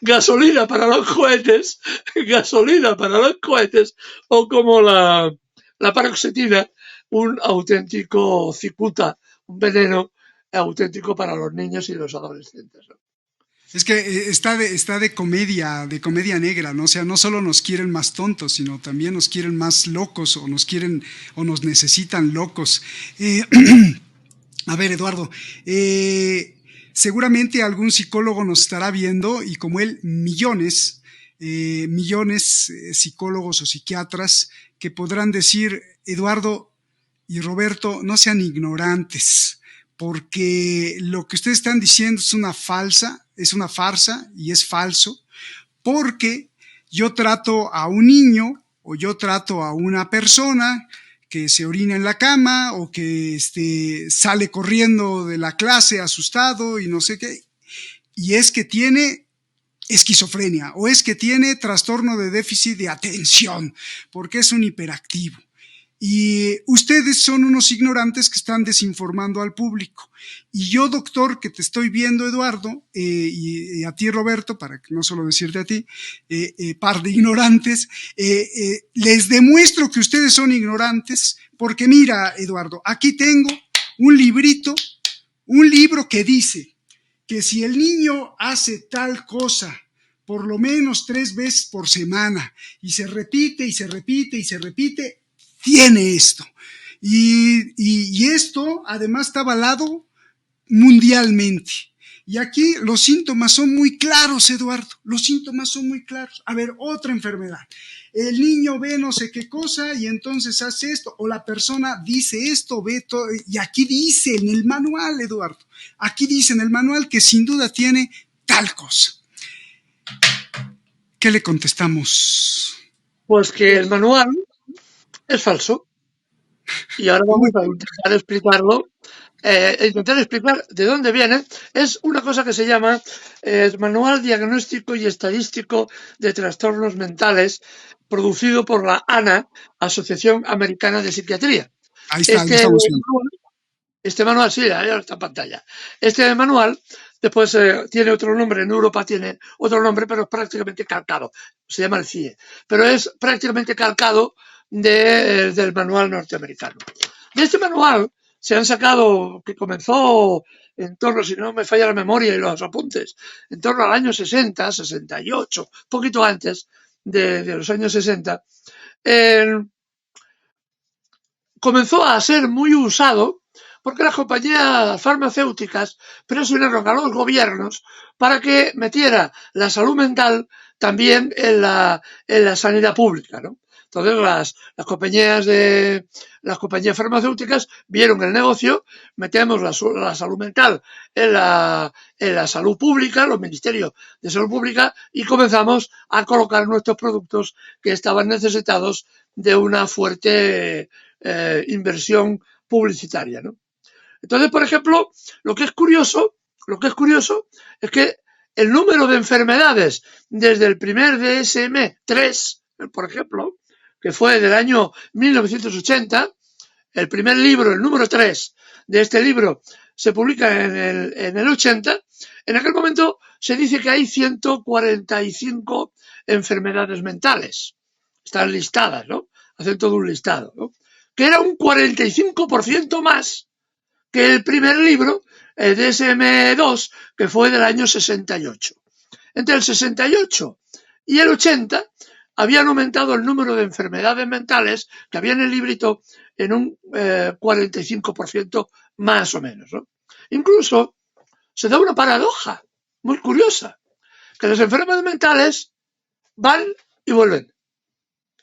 gasolina para los cohetes, o como la paroxetina, un auténtico cicuta, un veneno auténtico para los niños y los adolescentes, ¿no? Es que está de comedia negra, ¿no? O sea, no solo nos quieren más tontos, sino también nos quieren más locos, o nos necesitan locos. A ver, Eduardo, seguramente algún psicólogo nos estará viendo, y como él, millones psicólogos o psiquiatras que podrán decir: Eduardo y Roberto, no sean ignorantes, porque lo que ustedes están diciendo es una farsa y es falso, porque yo trato a un niño o yo trato a una persona que se orina en la cama o que sale corriendo de la clase asustado y no sé qué, y es que tiene esquizofrenia o es que tiene trastorno de déficit de atención, porque es un hiperactivo. Y ustedes son unos ignorantes que están desinformando al público. Y yo, doctor, que te estoy viendo, Eduardo, y a ti, Roberto, para no solo decirte a ti, par de ignorantes, les demuestro que ustedes son ignorantes, porque mira, Eduardo, aquí tengo un libro que dice que si el niño hace tal cosa por lo menos 3 veces por semana y se repite y se repite y se repite, tiene esto. Y esto además está avalado mundialmente. Y aquí los síntomas son muy claros, Eduardo. Los síntomas son muy claros. A ver, otra enfermedad. El niño ve no sé qué cosa y entonces hace esto, o la persona dice esto, ve todo, y aquí dice en el manual, Eduardo, aquí dice en el manual que sin duda tiene tal cosa. ¿Qué le contestamos? Pues que el manual es falso. Y ahora vamos a intentar explicarlo, intentar explicar de dónde viene. Es una cosa que se llama Manual Diagnóstico y Estadístico de Trastornos Mentales, producido por la ANA, Asociación Americana de Psiquiatría. Ahí está, lo estamos viendo. Este manual, sí, ahí está en pantalla. Este manual después tiene otro nombre, en Europa tiene otro nombre, pero es prácticamente calcado. Se llama el CIE, pero es prácticamente calcado del manual norteamericano. De este manual se han sacado, que comenzó en torno, si no me falla la memoria y los apuntes, en torno al año 60, 68, poquito antes de los años 60, comenzó a ser muy usado porque las compañías farmacéuticas presionaron a los gobiernos para que metiera la salud mental también en la sanidad pública, ¿no? Entonces las compañías farmacéuticas vieron el negocio, metemos la salud mental en la salud pública, los ministerios de salud pública, y comenzamos a colocar nuestros productos que estaban necesitados de una fuerte inversión publicitaria, ¿no? Entonces, por ejemplo, lo que es curioso es que el número de enfermedades desde el primer DSM-3, por ejemplo, que fue del año 1980, el primer libro, el número 3 de este libro, se publica en el 80, en aquel momento se dice que hay 145 enfermedades mentales. Están listadas, ¿no? Hacen todo un listado, ¿no? Que era un 45% más que el primer libro, el DSM-2, que fue del año 68. Entre el 68 y el 80 habían aumentado el número de enfermedades mentales que había en el librito en un 45% más o menos, ¿no? Incluso se da una paradoja muy curiosa, que las enfermedades mentales van y vuelven,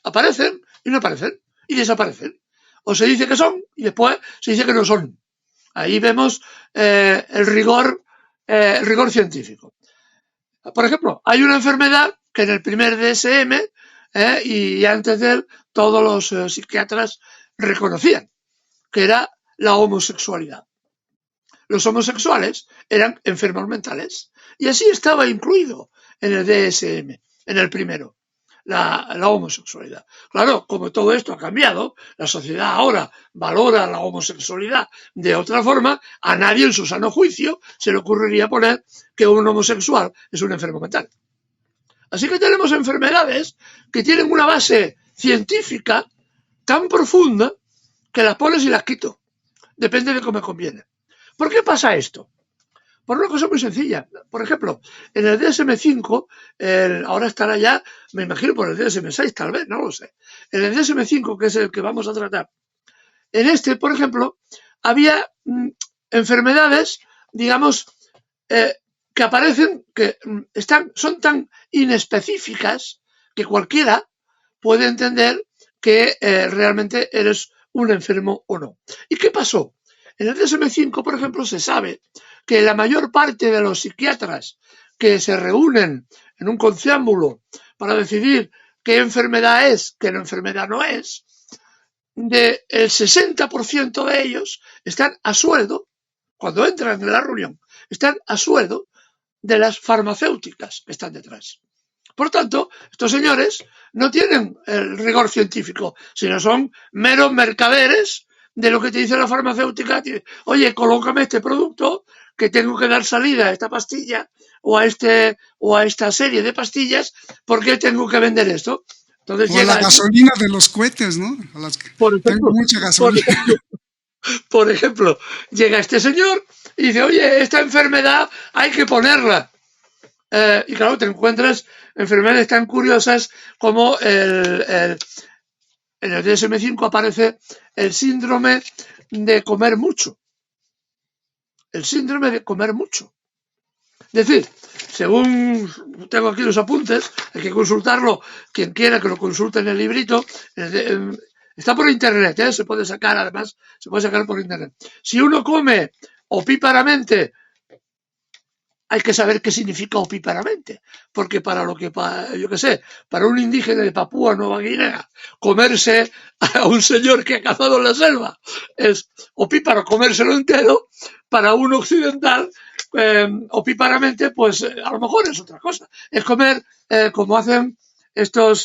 aparecen y no aparecen, y desaparecen. O se dice que son y después se dice que no son. Ahí vemos el rigor científico. Por ejemplo, hay una enfermedad que en el primer DSM y antes de él todos los psiquiatras reconocían, que era la homosexualidad. Los homosexuales eran enfermos mentales y así estaba incluido en el DSM, en el primero. La homosexualidad. Claro, como todo esto ha cambiado, la sociedad ahora valora la homosexualidad de otra forma, a nadie en su sano juicio se le ocurriría poner que un homosexual es un enfermo mental. Así que tenemos enfermedades que tienen una base científica tan profunda que las pones y las quito. Depende de cómo me conviene. ¿Por qué pasa esto? Por una cosa muy sencilla. Por ejemplo, en el DSM-5, ahora estará ya, me imagino por el DSM-6 tal vez, no lo sé. En el DSM-5, que es el que vamos a tratar, en este, por ejemplo, había enfermedades, digamos, que aparecen, que son tan inespecíficas que cualquiera puede entender que realmente eres un enfermo o no. ¿Y qué pasó? En el DSM-5, por ejemplo, se sabe que la mayor parte de los psiquiatras que se reúnen en un conciliábulo para decidir qué enfermedad es, qué enfermedad no es, del 60% de ellos están a sueldo, cuando entran en la reunión, están a sueldo de las farmacéuticas que están detrás. Por tanto, estos señores no tienen el rigor científico, sino son meros mercaderes de lo que te dice la farmacéutica. Oye, colócame este producto que tengo que dar salida a esta pastilla o a esta serie de pastillas porque tengo que vender esto. Entonces o la gasolina de los cohetes, ¿no? Tengo mucha gasolina. Por ejemplo, llega este señor y dice, oye, esta enfermedad hay que ponerla. Y claro, te encuentras enfermedades tan curiosas como en el DSM-5 aparece el síndrome de comer mucho. El síndrome de comer mucho. Es decir, según tengo aquí los apuntes, hay que consultarlo, quien quiera que lo consulte en el librito, está por internet, se puede sacar, además, se puede sacar por internet. Si uno come opíparamente, hay que saber qué significa opíparamente, porque para lo que, yo qué sé, para un indígena de Papúa Nueva Guinea, comerse a un señor que ha cazado en la selva es opíparo, comérselo entero. Para un occidental, opíparamente, pues a lo mejor es otra cosa. Es comer como hacen estos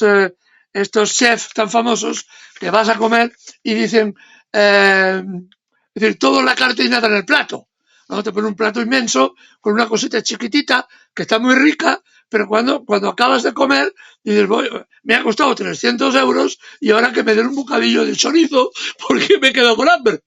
chefs tan famosos que vas a comer y dicen, es decir, todo en la carta y nada en el plato. ¿No? Te ponen un plato inmenso con una cosita chiquitita que está muy rica, pero cuando acabas de comer, dices, me ha costado 300 euros y ahora que me den un bocadillo de chorizo porque me he quedado con hambre.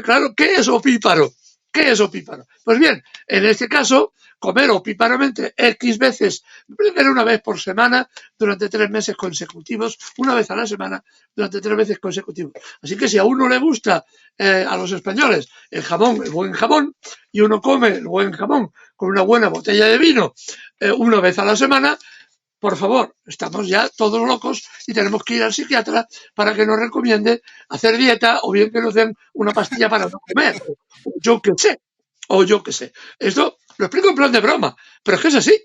Claro, ¿qué es opíparo? ¿Qué es opíparo? Pues bien, en este caso, comer opíparamente X veces, primero una vez por semana durante 3 meses consecutivos, una vez a la semana durante 3 meses consecutivos. Así que si a uno le gusta, a los españoles, el jamón, el buen jamón, y uno come el buen jamón con una buena botella de vino una vez a la semana, por favor, estamos ya todos locos y tenemos que ir al psiquiatra para que nos recomiende hacer dieta o bien que nos den una pastilla para no comer. O yo qué sé. Esto lo explico en plan de broma, pero es que es así.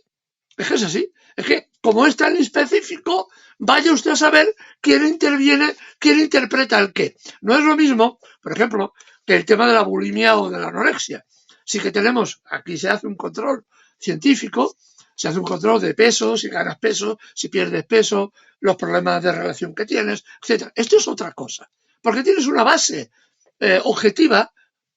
Es que es así. Es que, como es tan específico, vaya usted a saber quién interviene, quién interpreta el qué. No es lo mismo, por ejemplo, que el tema de la bulimia o de la anorexia. Sí que tenemos, aquí se hace un control científico, se hace un control de peso, si ganas peso, si pierdes peso, los problemas de relación que tienes, etc. Esto es otra cosa, porque tienes una base objetiva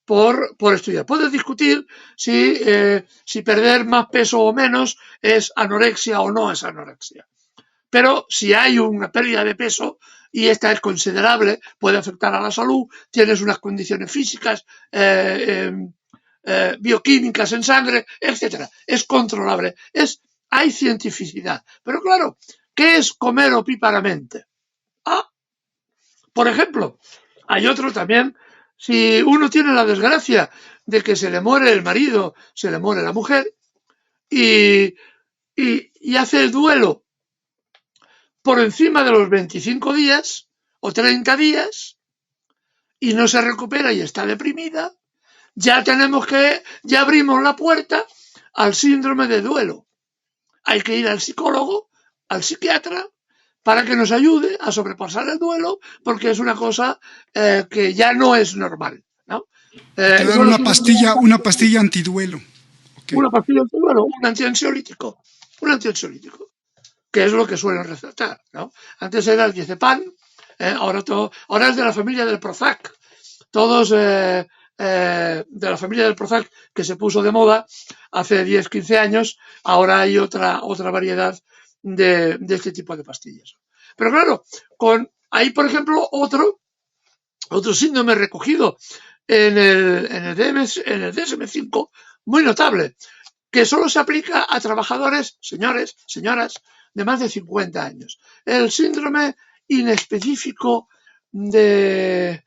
por estudiar. Puedes discutir si perder más peso o menos es anorexia o no es anorexia. Pero si hay una pérdida de peso y esta es considerable, puede afectar a la salud, tienes unas condiciones físicas, bioquímicas en sangre, etcétera. Es controlable, hay cientificidad. Pero claro, ¿qué es comer opíparamente? Por ejemplo, hay otro también, si uno tiene la desgracia de que se le muere el marido, se le muere la mujer, y hace el duelo por encima de los 25 días o 30 días y no se recupera y está deprimida, ya abrimos la puerta al síndrome de duelo. Hay que ir al psicólogo, al psiquiatra, para que nos ayude a sobrepasar el duelo, porque es una cosa que ya no es normal, ¿no? Te dan una pastilla antiduelo. Okay. Una pastilla antiduelo, un antiansiolítico, que es lo que suelen recetar, ¿no? Antes era el diazepam, ahora es de la familia del Prozac. Todos de la familia del Prozac que se puso de moda hace 10, 15 años, ahora hay otra variedad de este tipo de pastillas. Pero claro, hay por ejemplo otro síndrome recogido en el DSM-5 muy notable, que solo se aplica a trabajadores, señores, señoras, de más de 50 años. El síndrome inespecífico de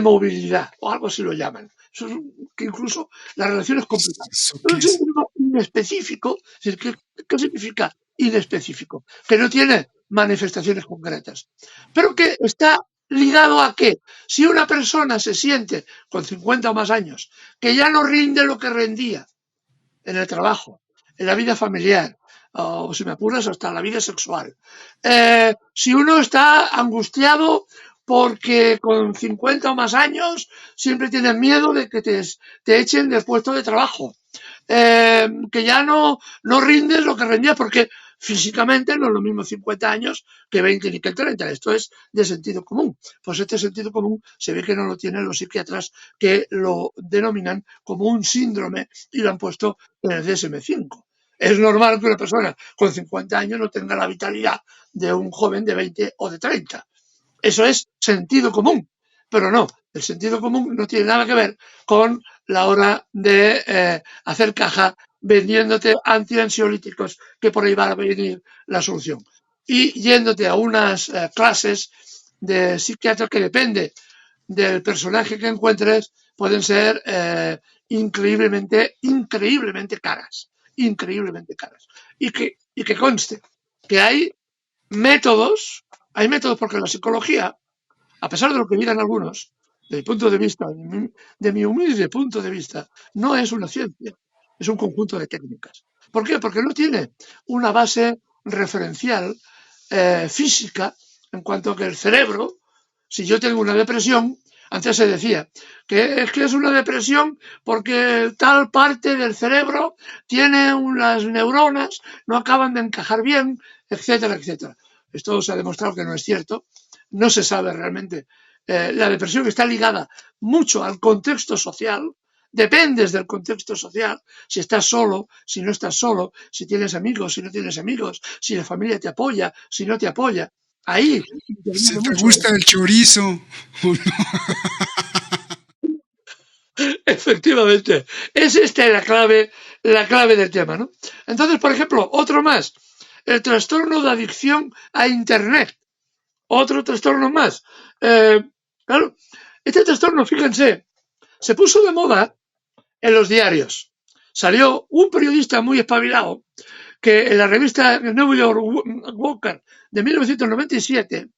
movilidad, o algo así lo llaman. Eso es que incluso la relación es complicada. Un síndrome inespecífico, ¿qué significa inespecífico? Que no tiene manifestaciones concretas, pero que está ligado a que si una persona se siente con 50 o más años que ya no rinde lo que rendía en el trabajo, en la vida familiar, o si me apuras hasta la vida sexual, si uno está angustiado porque con 50 o más años siempre tienes miedo de que te echen del puesto de trabajo, que ya no rindes lo que rendías porque físicamente no es lo mismo 50 años que 20 ni que 30. Esto es de sentido común. Pues este sentido común se ve que no lo tienen los psiquiatras, que lo denominan como un síndrome y lo han puesto en el DSM-5. Es normal que una persona con 50 años no tenga la vitalidad de un joven de 20 o de 30. Eso es sentido común. Pero no, el sentido común no tiene nada que ver con la hora de hacer caja vendiéndote antiansiolíticos, que por ahí va a venir la solución. Y yéndote a unas clases de psiquiatra que depende del personaje que encuentres, pueden ser increíblemente caras. Increíblemente caras. Y que conste que hay métodos porque la psicología, a pesar de lo que digan algunos, de mi humilde punto de vista, no es una ciencia, es un conjunto de técnicas. ¿Por qué? Porque no tiene una base referencial física en cuanto a que el cerebro, si yo tengo una depresión, antes se decía que es una depresión porque tal parte del cerebro tiene unas neuronas, no acaban de encajar bien, etcétera, etcétera. Esto se ha demostrado que no es cierto, no se sabe realmente. La depresión está ligada mucho al contexto social, dependes del contexto social, si estás solo, si no estás solo, si tienes amigos, si no tienes amigos, si la familia te apoya, si no te apoya. Ahí Si interviene te mucho. gusta el chorizo o no. Efectivamente, es esta la clave del tema, ¿no? Entonces, por ejemplo, otro más, el trastorno de adicción a Internet. Otro trastorno más. Claro, este trastorno, fíjense, se puso de moda en los diarios. Salió un periodista muy espabilado que en la revista New York Worker de 1997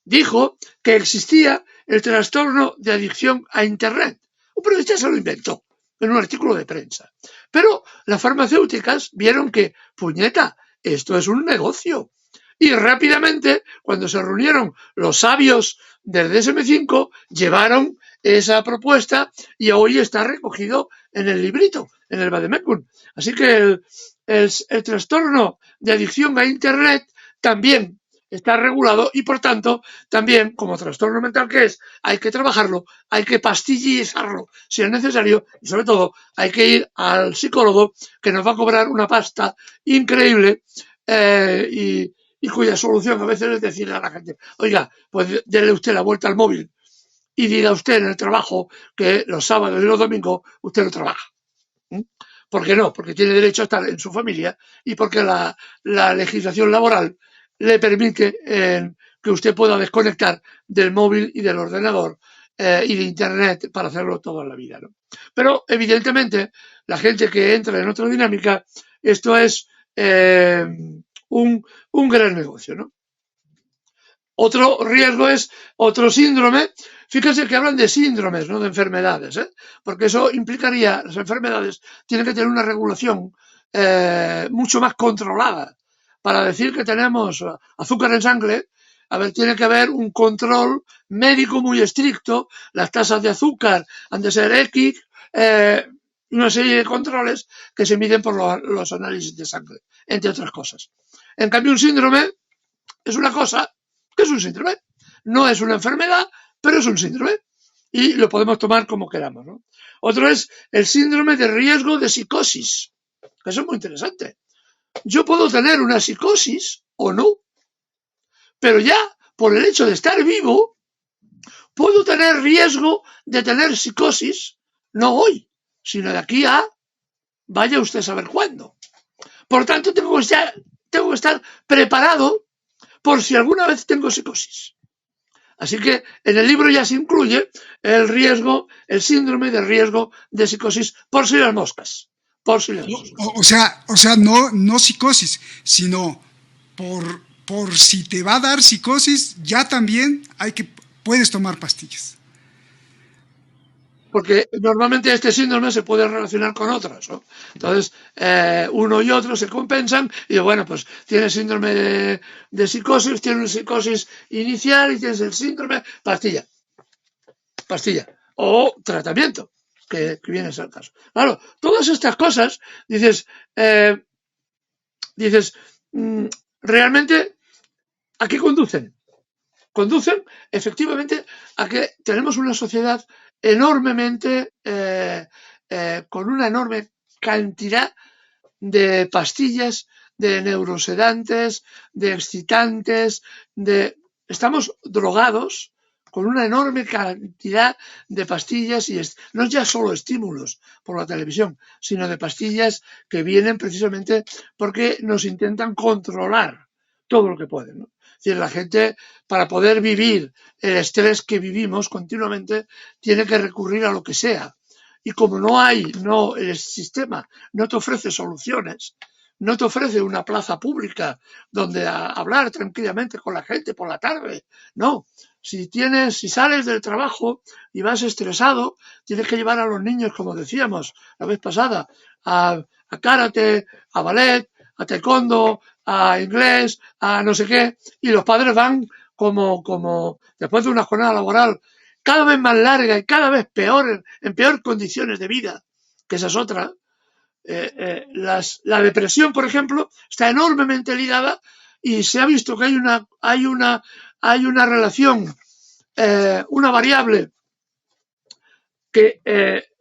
dijo que existía el trastorno de adicción a Internet. Un periodista se lo inventó en un artículo de prensa. Pero las farmacéuticas vieron que, puñeta, esto es un negocio. Y rápidamente, cuando se reunieron los sabios del DSM-5, llevaron esa propuesta y hoy está recogido en el librito, en el Vademecum. Así que el trastorno de adicción a Internet también está regulado y, por tanto, también, como trastorno mental que es, hay que trabajarlo, hay que pastillizarlo si es necesario y, sobre todo, hay que ir al psicólogo que nos va a cobrar una pasta increíble y cuya solución a veces es decirle a la gente, oiga, pues déle usted la vuelta al móvil y diga usted en el trabajo que los sábados y los domingos usted no trabaja. ¿Por qué no? Porque tiene derecho a estar en su familia y porque la legislación laboral le permite que usted pueda desconectar del móvil y del ordenador y de Internet para hacerlo toda la vida, ¿no? Pero, evidentemente, la gente que entra en otra dinámica, esto es un gran negocio, ¿no? Otro riesgo es otro síndrome. Fíjense que hablan de síndromes, no de enfermedades, porque eso implicaría, las enfermedades tienen que tener una regulación mucho más controlada. Para decir que tenemos azúcar en sangre, a ver, tiene que haber un control médico muy estricto, las tasas de azúcar han de ser X, una serie de controles que se miden por los análisis de sangre, entre otras cosas. En cambio, un síndrome es una cosa que es un síndrome. No es una enfermedad, pero es un síndrome. Y lo podemos tomar como queramos, ¿no? Otro es el síndrome de riesgo de psicosis. Eso es muy interesante. Yo puedo tener una psicosis o no, pero ya por el hecho de estar vivo, puedo tener riesgo de tener psicosis, no hoy, sino de aquí a vaya usted a saber cuándo. Por tanto, tengo que estar preparado por si alguna vez tengo psicosis. Así que en el libro ya se incluye el síndrome de riesgo de psicosis por si las moscas. Por si las moscas. O sea, no psicosis, sino por si te va a dar psicosis, ya también puedes tomar pastillas. Porque normalmente este síndrome se puede relacionar con otros, ¿no? Entonces, uno y otro se compensan y bueno, pues tienes síndrome de psicosis, tienes una psicosis inicial y tienes el síndrome, pastilla. O tratamiento, que viene a ser el caso. Claro, todas estas cosas, dices, realmente, ¿a qué conducen? Conducen efectivamente a que tenemos una sociedad enormemente, con una enorme cantidad de pastillas, de neurosedantes, de excitantes, estamos drogados con una enorme cantidad de pastillas y no ya solo estímulos por la televisión, sino de pastillas que vienen precisamente porque nos intentan controlar todo lo que pueden, ¿no? Es decir, la gente, para poder vivir el estrés que vivimos continuamente, tiene que recurrir a lo que sea. Y como el sistema no te ofrece soluciones, no te ofrece una plaza pública donde hablar tranquilamente con la gente por la tarde, no. Si sales del trabajo y vas estresado, tienes que llevar a los niños, como decíamos la vez pasada, a karate, a ballet, a taekwondo, a inglés, a no sé qué, y los padres van como después de una jornada laboral cada vez más larga y cada vez peor, en peor condiciones de vida, que esa es otra. La depresión, por ejemplo, está enormemente ligada y se ha visto que hay una relación, una variable que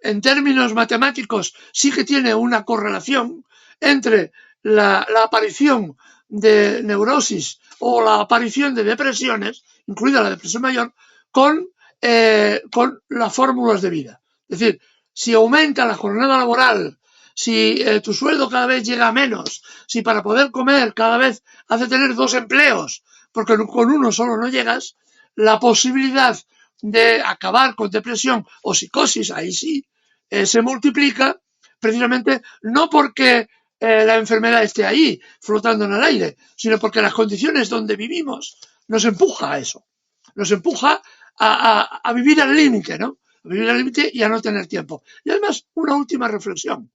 en términos matemáticos sí que tiene una correlación entre la aparición de neurosis o la aparición de depresiones, incluida la depresión mayor, con las fórmulas de vida. Es decir, si aumenta la jornada laboral, si tu sueldo cada vez llega a menos, si para poder comer cada vez has de tener 2 empleos, porque con uno solo no llegas, la posibilidad de acabar con depresión o psicosis, ahí sí, se multiplica precisamente no porque la enfermedad esté ahí flotando en el aire, sino porque las condiciones donde vivimos nos empuja a eso, nos empuja a vivir al límite, ¿no? A vivir al límite y a no tener tiempo. Y además, una última reflexión.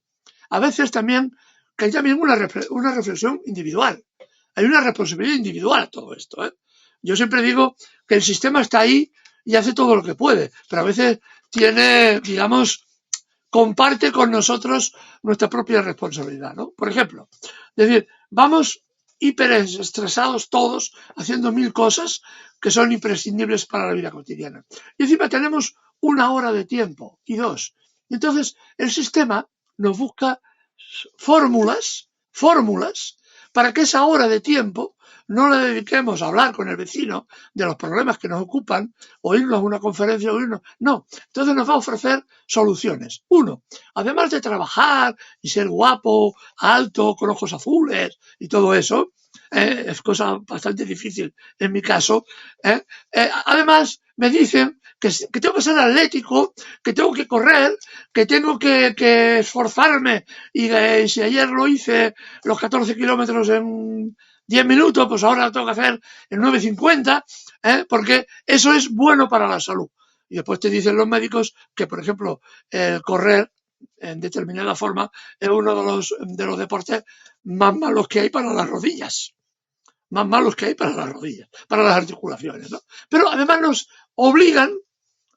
A veces también, que hay también una reflexión individual. Hay una responsabilidad individual a todo esto, ¿eh? Yo siempre digo que el sistema está ahí y hace todo lo que puede, pero a veces comparte con nosotros nuestra propia responsabilidad, ¿no? Por ejemplo, es decir, vamos hiperestresados todos haciendo 1000 cosas que son imprescindibles para la vida cotidiana. Y encima tenemos 1 hora de tiempo y 2. Entonces, el sistema nos busca fórmulas para que esa hora de tiempo no la dediquemos a hablar con el vecino de los problemas que nos ocupan, o irnos a una conferencia, no. Entonces nos va a ofrecer soluciones. 1, además de trabajar y ser guapo, alto, con ojos azules y todo eso, es cosa bastante difícil en mi caso, además me dicen que tengo que ser atlético, que tengo que correr, que tengo que esforzarme y si ayer lo hice los 14 kilómetros en 10 minutos, pues ahora lo tengo que hacer en 9:50, porque eso es bueno para la salud. Y después te dicen los médicos que, por ejemplo, el correr en determinada forma es uno de los deportes más malos que hay para las rodillas. Más malos que hay para las rodillas, para las articulaciones, ¿no? Pero además nos obligan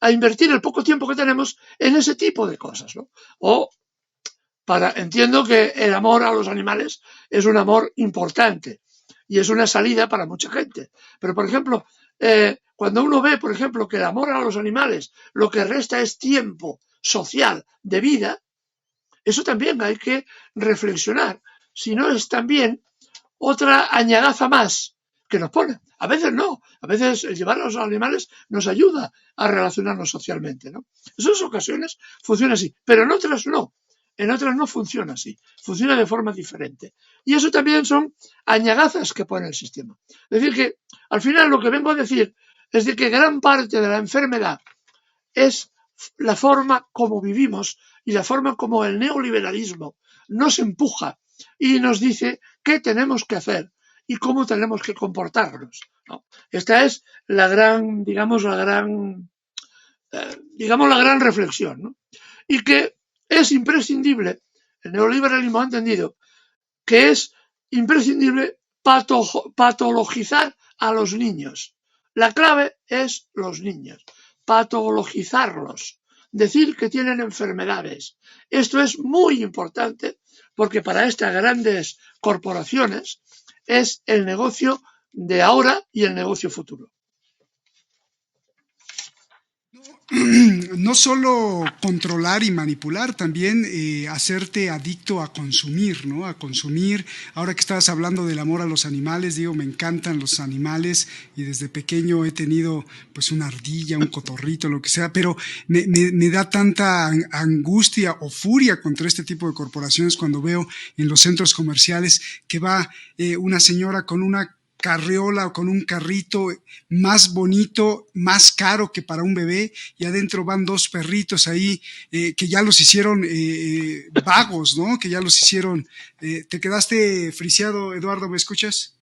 a invertir el poco tiempo que tenemos en ese tipo de cosas, ¿no? Entiendo que el amor a los animales es un amor importante y es una salida para mucha gente. Pero, por ejemplo, cuando uno ve, por ejemplo, que el amor a los animales lo que resta es tiempo social de vida, eso también hay que reflexionar. Si no es también otra añadaza más que nos pone. A veces no, a veces el llevar a los animales nos ayuda a relacionarnos socialmente, ¿no? En esas ocasiones funciona así, pero en otras no. En otras no funciona así, funciona de forma diferente. Y eso también son añadazas que pone el sistema. Es decir, que al final lo que vengo a decir es de que gran parte de la enfermedad es la forma como vivimos y la forma como el neoliberalismo nos empuja y nos dice qué tenemos que hacer y cómo tenemos que comportarnos, ¿no? Esta es la gran reflexión, ¿no? Y que es imprescindible, el neoliberalismo ha entendido que es imprescindible patologizar a los niños. La clave es los niños, patologizarlos, decir que tienen enfermedades. Esto es muy importante porque para estas grandes corporaciones es el negocio de ahora y el negocio futuro. No solo controlar y manipular, también hacerte adicto a consumir, ¿no? A consumir. Ahora que estabas hablando del amor a los animales, digo, me encantan los animales y desde pequeño he tenido pues una ardilla, un cotorrito, lo que sea, pero me da tanta angustia o furia contra este tipo de corporaciones cuando veo en los centros comerciales que va una señora con una carriola o con un carrito más bonito, más caro que para un bebé, y adentro van dos perritos ahí que ya los hicieron vagos, ¿no? Que ya los hicieron. ¿Te quedaste friseado, Eduardo? ¿Me escuchas?